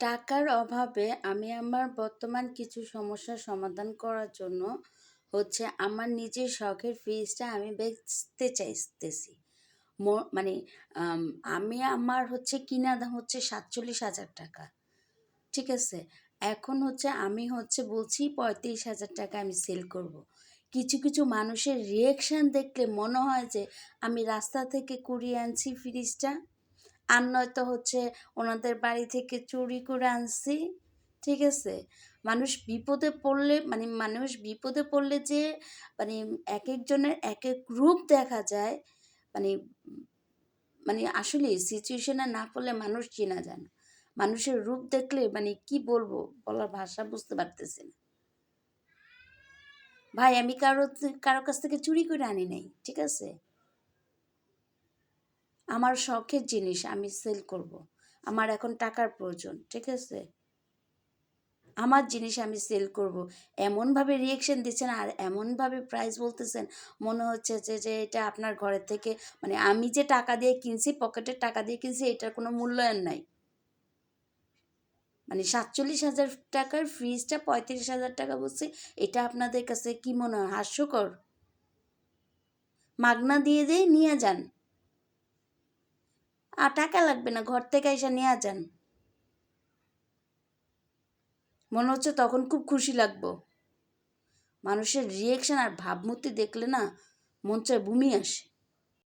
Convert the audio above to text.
টাকার অভাবে আমি আমার বর্তমান কিছু সমস্যার সমাধান করার জন্য আমার নিজের শখের ফ্রিজটা আমি বেচতে চাইতেছি। মানে আম, আমি আমার কিনা দাম 47,000 টাকা। ঠিক আছে, এখন আমি বলছি 35,000 টাকা আমি সেল করব। কিছু কিছু মানুষের রিয়েকশন দেখলে মনে হয় যে আমি রাস্তা থেকে কুড়িয়ে আনছি ফ্রিজটা, আর নয়তো ওনাদের বাড়ি থেকে চুরি করে আনছি। ঠিক আছে, মানুষ বিপদে পড়লে যে মানে এক একজনের এক এক রূপ দেখা যায়। মানে আসলে সিচুয়েশনে না পড়লে মানুষ চেনা যায় না। মানুষের রূপ দেখলে কি বলবো, বলার ভাষা বুঝতে পারতেছি না। ভাই, আমি কারো কাছ থেকে চুরি করে আনি নাই। ঠিক আছে, আমার শখের জিনিস আমি সেল করব। আমার এখন টাকার প্রয়োজন। ঠিক আছে, আমার জিনিস আমি সেল করব। এমনভাবে রিয়েকশন দিচ্ছেন আর এমনভাবে প্রাইস বলতেছেন, মনে হচ্ছে যে এটা আপনার ঘরের থেকে আমি যে টাকা দিয়ে কিনছি, পকেটের টাকা দিয়ে কিনছি, এটার কোনো মূল্যায়ন নাই। 47,000 টাকার ফ্রিজটা 35,000 টাকা বলছি, এটা আপনাদের কাছে কি মনে হয় হাস্যকর? মাগনা দিয়ে নিয়ে যান, আর টাকা লাগবে না, ঘর থেকে এসে নিয়ে যান। মনে হচ্ছে তখন খুব খুশি লাগবো। মানুষের রিয়েকশন আর ভাবমূর্তি দেখলে না মন চায় বমি আসে।